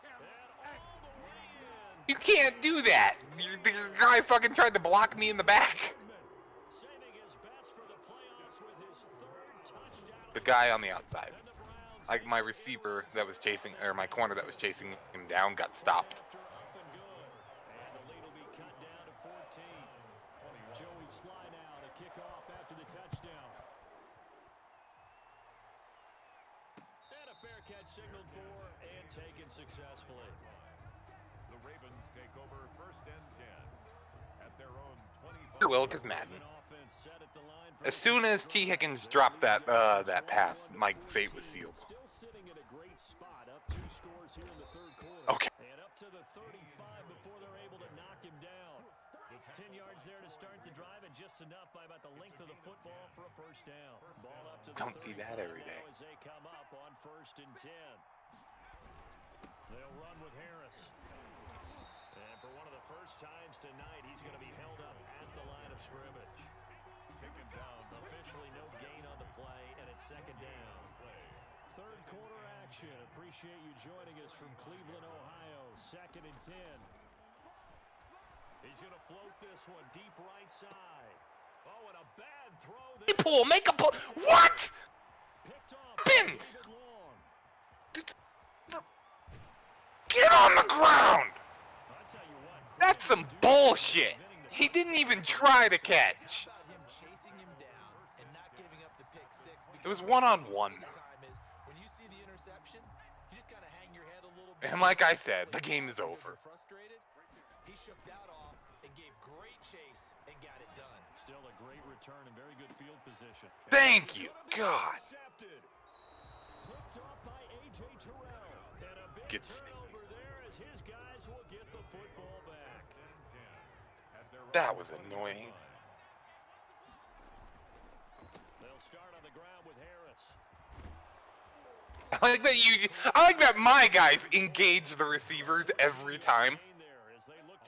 [SPEAKER 1] You can't do that. The guy fucking tried to block me in the back.
[SPEAKER 2] Saving his best for the playoffs with his third touchdown.
[SPEAKER 1] The guy on the outside. Like my receiver that was chasing, or my corner that was chasing him down, got stopped.
[SPEAKER 2] And the lead will be cut down to 14. Joey Sly now to kick off after the touchdown. And a fair catch signaled for and taken successfully.
[SPEAKER 4] The Ravens take over 1st and 10 at their own 25.
[SPEAKER 1] Sure will, because Madden. As soon as T. Higgins dropped that that pass, my fate was sealed.
[SPEAKER 2] Still sitting at a great spot, up 2 scores here in the third quarter.
[SPEAKER 1] Okay.
[SPEAKER 2] And up to the 35 before they're able to knock him down. 10 yards there to start the drive, and just enough by about the length of the football for a first down. Ball up to the
[SPEAKER 1] Don't see that
[SPEAKER 2] 35
[SPEAKER 1] every day.
[SPEAKER 2] now as they come up on 1st and 10. They'll run with Harris. And for one of the first times tonight, he's going to be held up at the line of scrimmage.
[SPEAKER 4] Taken down.
[SPEAKER 2] Officially no gain on the play, and it's second down. Third quarter action. Appreciate you joining us from Cleveland, Ohio. 2nd and 10. He's going to float this one deep right side. Oh, and a bad throw there.
[SPEAKER 1] Pull, make a pull. What?
[SPEAKER 2] Picked off.
[SPEAKER 1] Bend.
[SPEAKER 2] David Long.
[SPEAKER 1] Get on the ground.
[SPEAKER 2] I'll tell you what,
[SPEAKER 1] That's some bullshit. He didn't even try to catch.
[SPEAKER 3] About him chasing him down and not giving up the pick six.
[SPEAKER 1] It was one-on-one.
[SPEAKER 3] The time is when you see the interception, you just kind of hang your head a little bit.
[SPEAKER 1] And like I said, the game is
[SPEAKER 3] Because
[SPEAKER 1] over.
[SPEAKER 3] you're frustrated. He shook that off and gave great chase and got it done.
[SPEAKER 2] Still a great return and very good field position.
[SPEAKER 1] Thank you, God.
[SPEAKER 2] Intercepted. Picked off by A.J. Terrell. And a big
[SPEAKER 1] Get
[SPEAKER 2] turnover there as his guys will get the football back.
[SPEAKER 1] That was annoying.
[SPEAKER 2] They'll start on the ground with Harris.
[SPEAKER 1] I like that my guys engage the receivers every time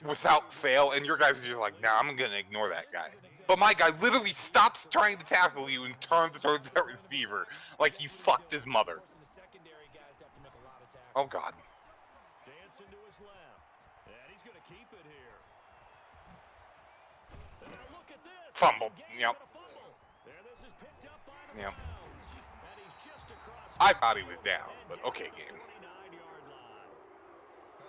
[SPEAKER 1] without fail, and your guys are just like, nah, I'm gonna ignore that guy. But my guy literally stops trying to tackle you and turns towards that receiver like he fucked his mother. Oh God.
[SPEAKER 2] Dancing to his left. And he's going to keep it here. And now look at this.
[SPEAKER 1] Fumbled. Yep.
[SPEAKER 2] And this is picked up by the
[SPEAKER 1] Yep.
[SPEAKER 2] Browns. And he's just across.
[SPEAKER 1] I thought he was down, but okay, game.
[SPEAKER 2] 29-yard line.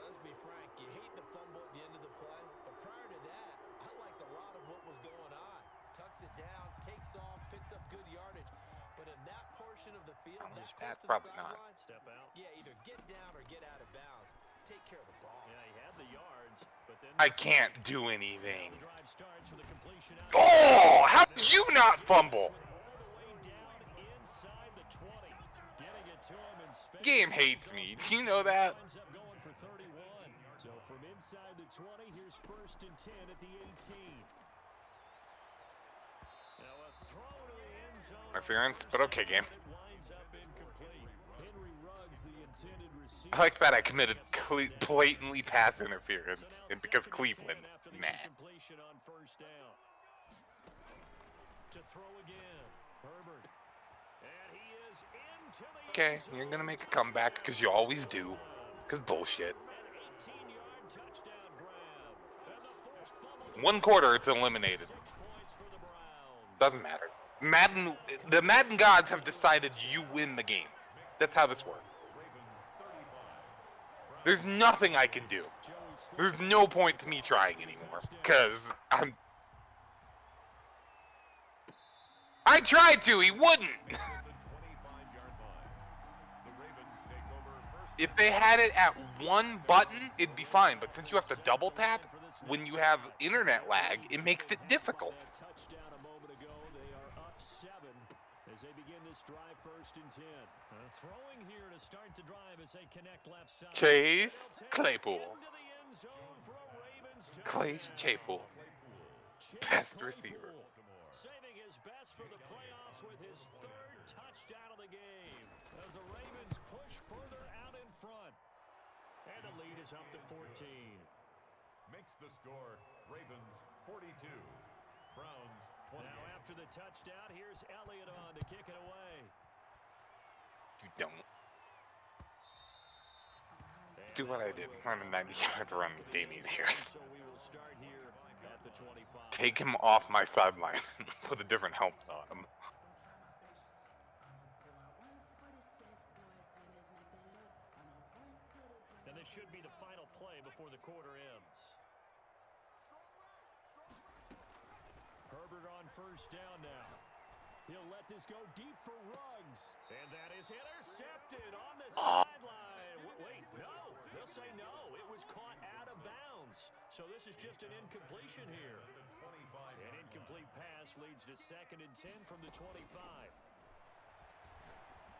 [SPEAKER 3] Let's be frank, you hate the fumble at the end of the play, but prior to that, I liked a lot of what was going on. Tucks it down, takes off, picks up good yardage. But in that portion of the field, that close to the
[SPEAKER 1] Probably not.
[SPEAKER 3] sideline,
[SPEAKER 2] Step out.
[SPEAKER 3] yeah, either get down or get out of bounds. Take care of the ball.
[SPEAKER 2] Yeah, he had the yards, but then
[SPEAKER 1] I can't do anything.
[SPEAKER 2] the drive starts with a completion out.
[SPEAKER 1] Oh, how did you not fumble?
[SPEAKER 2] All the way down inside the 20. Getting it to him in space.
[SPEAKER 1] Game hates me. Do you know that?
[SPEAKER 2] Winds up going for 31. So from inside the 20, here's 1st and 10 at the 18. Now a throw to the end zone.
[SPEAKER 1] Interference, but okay, game.
[SPEAKER 2] It winds up incomplete. Henry Ruggs, the intended receiver.
[SPEAKER 1] I like that I committed blatantly pass interference, and because Cleveland, mad.
[SPEAKER 2] Completion on 1st down. To throw again, Herbert. And he is into the
[SPEAKER 1] Okay, you're gonna make a comeback because you always do. Because bullshit.
[SPEAKER 2] An 18-yard touchdown grab. And the forced fumble.
[SPEAKER 1] 1 quarter, it's eliminated.
[SPEAKER 2] 6 points for the Browns.
[SPEAKER 1] Doesn't matter. The Madden gods have decided you win the game. That's how this works. There's nothing I can do. There's no point to me trying anymore. Because I tried to, he wouldn't! If they had it at 1 button, it'd be fine. But since you have to double tap, when you have internet lag, it makes it difficult.
[SPEAKER 2] Touchdown a moment ago. They are up 7 as as they begin this drive, 1st and 10. Throwing here to start the drive as they connect left side.
[SPEAKER 1] Chase Claypool.
[SPEAKER 2] Into the end zone for a Ravens
[SPEAKER 1] Chase
[SPEAKER 2] touchdown.
[SPEAKER 1] Claypool. Best receiver.
[SPEAKER 2] Saving his best for the playoffs with his 3rd touchdown of the game as the Ravens push further out in front. And the lead is up to 14.
[SPEAKER 4] Makes the score Ravens 42, Browns 20.
[SPEAKER 2] Now after the touchdown, here's Elliott on to kick it away.
[SPEAKER 1] You don't. Do what I did. Run a 90-yard run with Damian Harris.
[SPEAKER 2] So we will start here at the 25.
[SPEAKER 1] Take him off my sideline and put a different helmet on him.
[SPEAKER 2] And this should be the final play before the quarter ends. Herbert on 1st down now. He'll let this go deep for Ruggs. And that is intercepted on the sideline. Wait, no. They'll say no. It was caught out of bounds. So this is just an incompletion here. An incomplete pass leads to 2nd and 10 from the 25.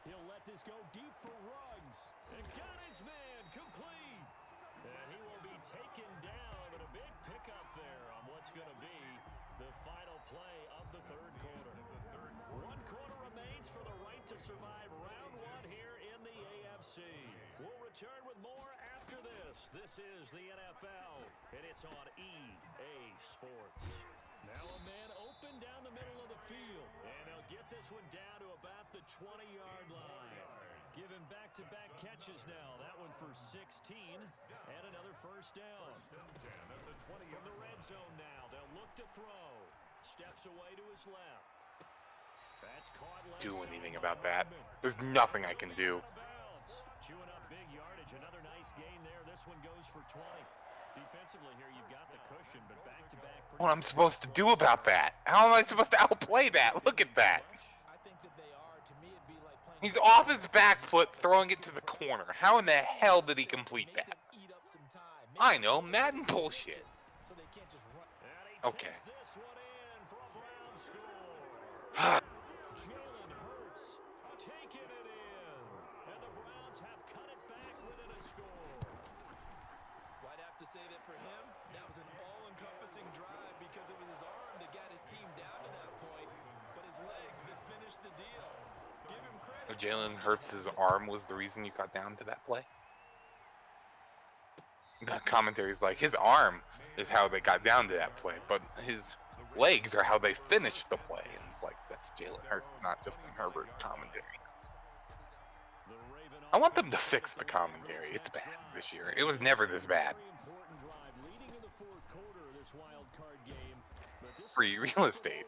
[SPEAKER 2] He'll let this go deep for Ruggs. And got his man complete. And he will be taken down, but a big pickup there on what's going to be the final play of the 3rd quarter. 1 quarter remains for the right to survive round 1 here in the AFC. We'll return with more after this. This is the NFL, and it's on EA Sports. Now a man open down the middle of the field, and he'll get this one down to about the 20-yard line. Giving back-to-back catches now. That one for 16, and another 1st down. From the red zone now, they'll look to throw. Steps away to his left. That's caught left.
[SPEAKER 1] Do anything about that. There's nothing I can do.
[SPEAKER 2] Chewing up big yardage. Another nice gain there. This one goes for 20. Defensively here, you've got the cushion, but back-to-back.
[SPEAKER 1] What I'm supposed to do about that? How am I supposed to outplay that? Look at that.
[SPEAKER 3] I think that they are. To me, it'd be like playing.
[SPEAKER 1] He's off his back foot, throwing it to the corner. How in the hell did he complete that? I know, Madden bullshit.
[SPEAKER 3] So they can't just run.
[SPEAKER 1] Okay.
[SPEAKER 2] This one in for a Brown score. Jalen Hurts taking it in. And the Browns have cut it back within a score.
[SPEAKER 3] Well, I'd have to say that for him, that was an all-encompassing drive because it was his arm that got his team down to that point, but his legs that finished the deal. Give him credit.
[SPEAKER 1] Jalen Hurts' arm was the reason you got down to that play? The commentary's like, his arm is how they got down to that play, but his legs are how they finished the play. And it's like, that's Jalen Hurts, not Justin Herbert commentary. I want them to fix the commentary. It's bad this year. It was never this bad. Free real estate.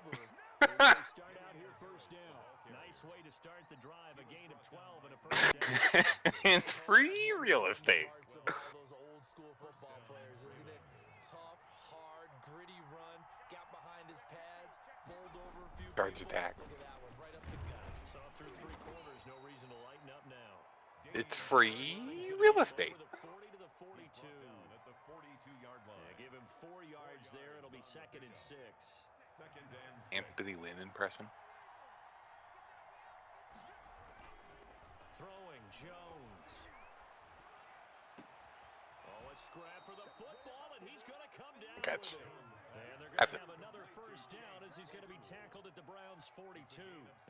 [SPEAKER 2] Nice way to start the drive, a gain of 12 and a 1st down.
[SPEAKER 1] It's free real estate.
[SPEAKER 3] Those old school football players, isn't it? Tough, hard, gritty run, got behind his pads, bowled over a few
[SPEAKER 1] Charge
[SPEAKER 3] people.
[SPEAKER 1] attacks.
[SPEAKER 3] Look at that one, right up the gut.
[SPEAKER 2] Saw through 3 quarters, no reason to lighten up now.
[SPEAKER 1] It's free real estate.
[SPEAKER 2] The 40 to the 42.
[SPEAKER 4] At the 42-yard line.
[SPEAKER 2] Yeah, give him 4 yards there. It'll be 2nd and 6.
[SPEAKER 4] 2nd and 6.
[SPEAKER 1] Anthony Lynn impression.
[SPEAKER 2] Throwing Jones. Oh, a scrap for the football, and he's going to come down
[SPEAKER 1] Catch.
[SPEAKER 2] with it. And they're going
[SPEAKER 1] That's
[SPEAKER 2] to
[SPEAKER 1] it.
[SPEAKER 2] have another 1st down as he's going to be tackled at the Browns' 42.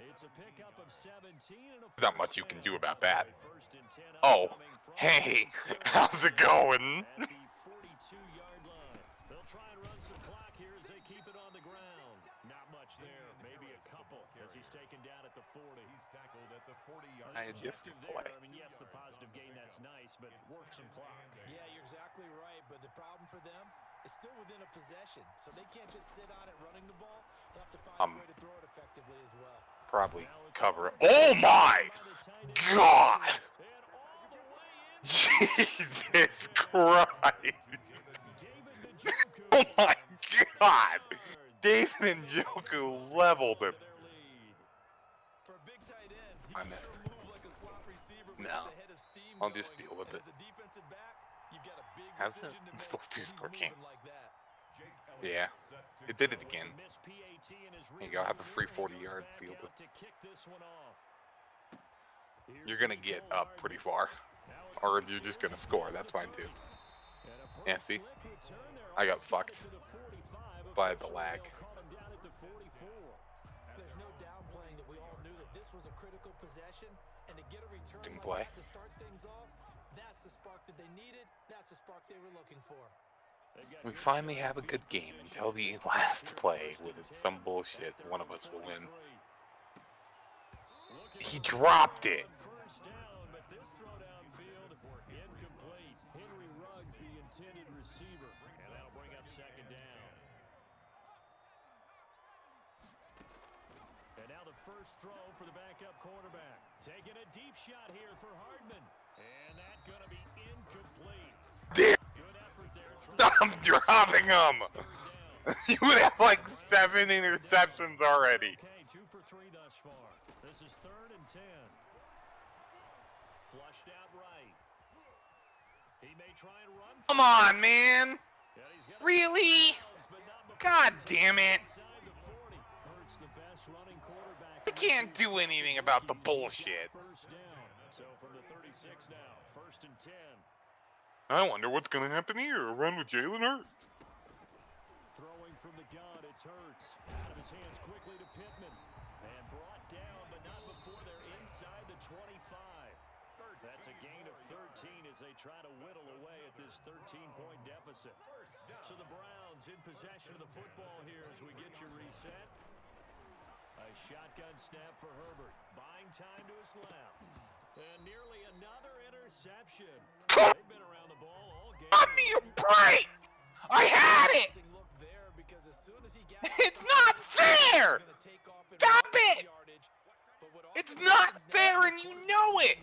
[SPEAKER 2] It's a pickup of 17 and a
[SPEAKER 1] There's not much you can do about that.
[SPEAKER 2] 1st and 10
[SPEAKER 1] Oh,
[SPEAKER 2] upcoming from
[SPEAKER 1] hey,
[SPEAKER 2] Corsair
[SPEAKER 1] how's it going?
[SPEAKER 2] at the 42-yard line. They'll try and run some clock here as they keep it on the ground. Not much there, maybe a couple as he's taken down at the 40.
[SPEAKER 4] He's tackled at the 40-yard
[SPEAKER 1] I
[SPEAKER 4] line.
[SPEAKER 1] had different play.
[SPEAKER 2] I mean, yes, the positive gain, that's nice, but work some clock.
[SPEAKER 3] Yeah, you're exactly right, but the problem for them is still within a possession, so they can't just sit on it running the ball. They'll have to find a way to throw it effectively as well.
[SPEAKER 1] Probably cover it. Oh my God! Jesus Christ! Oh my God! David Njoku leveled him.
[SPEAKER 3] For a big tight end, he
[SPEAKER 1] I
[SPEAKER 3] can
[SPEAKER 1] missed.
[SPEAKER 3] sure move like a slot receiver when
[SPEAKER 1] No.
[SPEAKER 3] it's ahead of steam
[SPEAKER 1] I'll
[SPEAKER 3] going.
[SPEAKER 1] just deal with
[SPEAKER 3] And
[SPEAKER 1] it.
[SPEAKER 3] as a defensive back, you've got a big
[SPEAKER 1] How's it?
[SPEAKER 3] decision to
[SPEAKER 1] It's
[SPEAKER 3] make.
[SPEAKER 1] still
[SPEAKER 3] He's
[SPEAKER 1] 2-score game.
[SPEAKER 3] moving like that.
[SPEAKER 4] Jake Elliott
[SPEAKER 1] Yeah,
[SPEAKER 4] set to
[SPEAKER 1] it did it
[SPEAKER 4] go.
[SPEAKER 1] again.
[SPEAKER 2] Miss PAT
[SPEAKER 1] You go, have a free 40-yard field. You're gonna get up pretty far, or you're just gonna score. That's fine too. Yeah, see, I got fucked by the lag.
[SPEAKER 3] There's no downplaying that we all knew that this was a critical possession, and to get a return
[SPEAKER 1] Didn't
[SPEAKER 3] like
[SPEAKER 1] play.
[SPEAKER 3] that to start things off, that's the spark that they needed. That's the spark they were looking for.
[SPEAKER 1] We finally have a good game until the last play with some bullshit. One of us will win. He dropped it.
[SPEAKER 2] First down, but this throw downfield incomplete. Henry Ruggs, the intended receiver, and that'll bring up second down. And now the first throw for the backup quarterback. Taking a deep shot here for Hardman, and that's going to be incomplete.
[SPEAKER 1] Damn.
[SPEAKER 2] Good effort there.
[SPEAKER 1] I'm dropping him. You would have like 7 interceptions already.
[SPEAKER 2] Okay, 2 for 3 thus far. This is 3rd and 10. Flushed out right. He may try and run.
[SPEAKER 1] Come on, man.
[SPEAKER 2] Yeah, he's got
[SPEAKER 1] Really?
[SPEAKER 2] but not before
[SPEAKER 1] God
[SPEAKER 2] he
[SPEAKER 1] damn it.
[SPEAKER 2] takes inside the 40. Hurts the best running quarterback.
[SPEAKER 1] I can't do anything about the bullshit.
[SPEAKER 2] First down. So from the 36 now, 1st and 10.
[SPEAKER 1] I wonder what's gonna happen here. A run with Jalen Hurts.
[SPEAKER 2] Throwing from the gun, it's Hurts. Out of his hands quickly to Pittman. And brought down, but not before they're inside the 25. That's a gain of 13 as they try to whittle away at this 13-point deficit. So the Browns in possession of the football here as we get you reset. A shotgun snap for Herbert. Buying time to his left. And nearly another interception. They've been around the ball all game.
[SPEAKER 1] Give me a break. I had it.
[SPEAKER 3] Look there because as soon as he got
[SPEAKER 1] It's not fair. Stop it. It's not fair and you know it.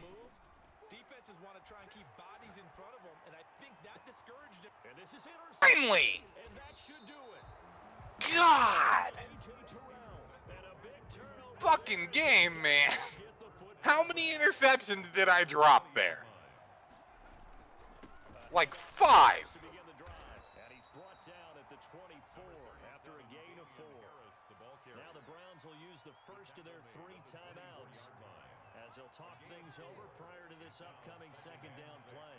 [SPEAKER 3] Defenses want to try and keep bodies in front of them, and I think that discouraged him.
[SPEAKER 2] And this is interception.
[SPEAKER 1] Finally.
[SPEAKER 2] And that should do it.
[SPEAKER 1] God.
[SPEAKER 2] A.J. Terrell. And a big turnover.
[SPEAKER 1] Fucking game, man.
[SPEAKER 2] Get the football.
[SPEAKER 1] How many interceptions did I drop there? Like 5.
[SPEAKER 2] To begin the drive. And he's brought down at the 24 after a gain of 4. Now the Browns will use the first of their 3 timeouts as they'll talk things over prior to this upcoming second down play.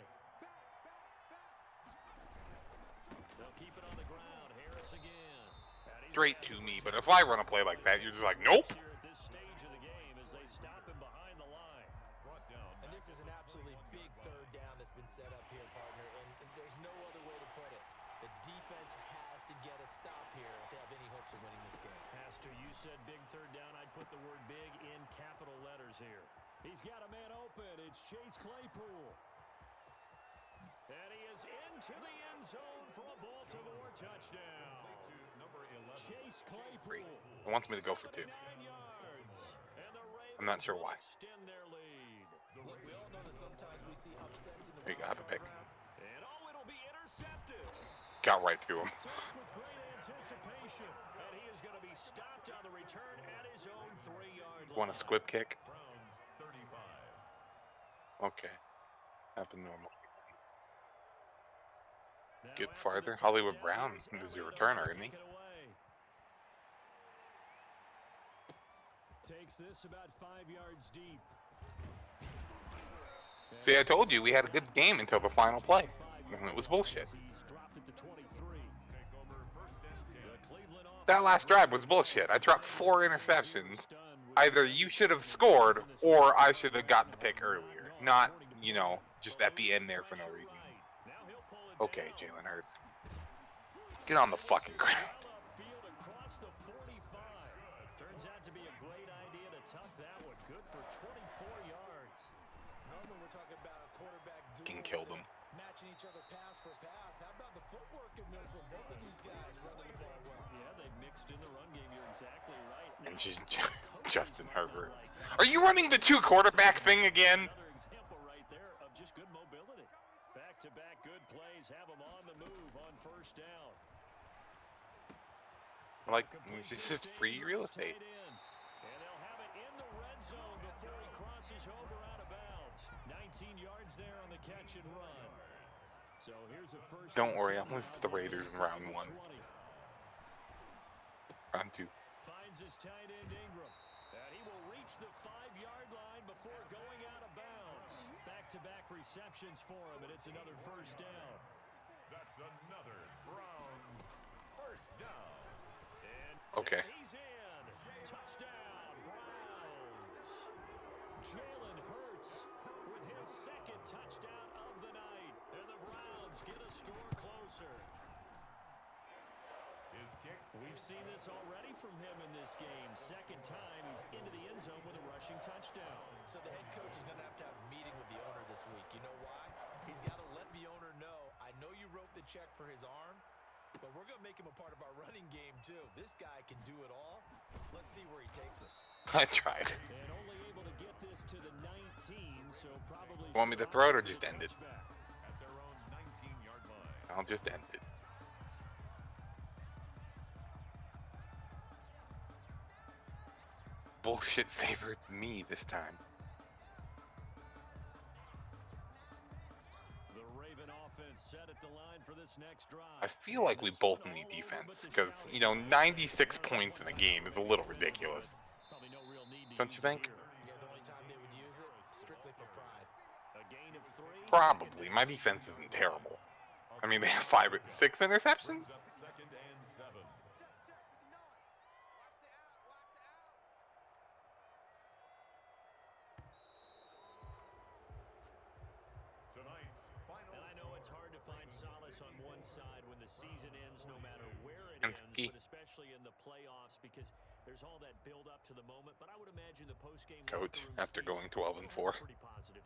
[SPEAKER 2] They'll keep it on the ground. Harris again.
[SPEAKER 1] Straight to me, but if I run a play like that, you're just like, nope.
[SPEAKER 2] Here at this stage of the game as they stop him behind the line.
[SPEAKER 3] And this is an absolutely big 3rd down that's been set up here, partner, and there's no other way to put it. The defense has to get a stop here if they have any hopes of winning this game.
[SPEAKER 2] Pastor, you said big 3rd down. I'd put the word big in capital letters here. He's got a man open. It's Chase Claypool. And he is into the end zone for a Baltimore touchdown. Chase Claypool.
[SPEAKER 1] He wants me to go for 2.
[SPEAKER 2] 9 yards. And the Ravens
[SPEAKER 1] I'm not sure why.
[SPEAKER 2] extend their lead.
[SPEAKER 3] Look, we all know that sometimes we see upsets in the
[SPEAKER 1] There you go, have a pick.
[SPEAKER 2] And oh, it'll be intercepted.
[SPEAKER 1] Got right to him.
[SPEAKER 2] Took with great anticipation. And he is going to be stopped on the return at his own 3-yard line.
[SPEAKER 1] Want a squib kick?
[SPEAKER 4] Browns 35.
[SPEAKER 1] Okay. Happen normal.
[SPEAKER 2] Now
[SPEAKER 1] Get
[SPEAKER 2] after
[SPEAKER 1] farther.
[SPEAKER 2] the
[SPEAKER 1] Hollywood
[SPEAKER 2] touchdown,
[SPEAKER 1] Brown
[SPEAKER 2] here's
[SPEAKER 1] is your
[SPEAKER 2] Elliott
[SPEAKER 1] returner,
[SPEAKER 2] to
[SPEAKER 1] isn't he?
[SPEAKER 2] kick it away. Takes this about 5 yards deep.
[SPEAKER 1] See, I told you we had a good game until the final play. When it was bullshit.
[SPEAKER 2] He's dropped it to 23.
[SPEAKER 4] Take over 1st and 10.
[SPEAKER 2] The Cleveland
[SPEAKER 1] That last drive was bullshit. I dropped 4 interceptions. Either you should have scored, or I should have got the pick earlier. Not, you know, just at the end there for no reason. Okay, Jalen Hurts. Get on the fucking ground.
[SPEAKER 2] Upfield across the 45. Turns out to be a great idea to tuck that one. Good for 24 yards.
[SPEAKER 3] Normally we're talking about a quarterback
[SPEAKER 1] Fucking
[SPEAKER 3] duel
[SPEAKER 1] killed
[SPEAKER 3] where
[SPEAKER 1] him.
[SPEAKER 3] they're matching each other pass for pass. How about the footwork in this one? Both of these guys running the ball well.
[SPEAKER 2] Yeah, they mixed in the run game. You're exactly right.
[SPEAKER 1] And she's Justin Herbert. Are you running the 2 quarterback thing again?
[SPEAKER 2] Another example right there of just good mobility. Back-to-back good plays have them on the move on 1st down.
[SPEAKER 1] Like, it's just free real estate.
[SPEAKER 2] And they'll have it in the red zone before he crosses over out of bounds. 19 yards there on the catch and run. So here's a first.
[SPEAKER 1] Don't worry, I'll lose to the Raiders in round 1. Round 2.
[SPEAKER 2] Finds his tight end Ingram. And he will reach the 5-yard line before going out of bounds. Back-to-back receptions for him, and it's another first down.
[SPEAKER 4] That's another Browns first down.
[SPEAKER 2] And
[SPEAKER 1] Okay.
[SPEAKER 2] he's in. Touchdown, Browns. Jalen Hurts with his second touchdown of the night. And the Browns get a score closer.
[SPEAKER 4] His kick.
[SPEAKER 2] We've seen this already from him in this game. Second time he's into the end zone with a rushing touchdown.
[SPEAKER 3] So the head coach is going to have a meeting with the owner this week. You know why? He's got to let the owner know, I know you wrote the check for his arm, but we're going to make him a part of our running game too. This guy can do it all. Let's see where he takes us.
[SPEAKER 1] I tried.
[SPEAKER 2] And only able to get this to the 19, so probably...
[SPEAKER 1] Want me to throw it or just end it?
[SPEAKER 4] At their own 19-yard line.
[SPEAKER 1] I'll just end it. Bullshit favored me this time.
[SPEAKER 2] The Raven offense set at the line for this next drive.
[SPEAKER 1] I feel like we both need defense because, you know, 96 points in a game is a little ridiculous.
[SPEAKER 2] Probably no real need to
[SPEAKER 1] Don't you
[SPEAKER 2] use it
[SPEAKER 1] think?
[SPEAKER 2] here.
[SPEAKER 3] Yeah, the only time they would use it, strictly for pride.
[SPEAKER 2] A gain of 3.
[SPEAKER 1] Probably. My defense isn't terrible. I mean, they have 5 or 6 interceptions?
[SPEAKER 4] Brings up 2nd and 7. Tonight's final.
[SPEAKER 2] And I know it's hard to find solace on one side when the season ends, no matter where it
[SPEAKER 1] And
[SPEAKER 2] ends,
[SPEAKER 1] ski.
[SPEAKER 2] but especially in the playoffs, because there's all that build up to the moment. But I would imagine the post-game
[SPEAKER 1] Coach,
[SPEAKER 2] locker room
[SPEAKER 1] after
[SPEAKER 2] speech
[SPEAKER 1] going 12 and 4.
[SPEAKER 2] pretty positive.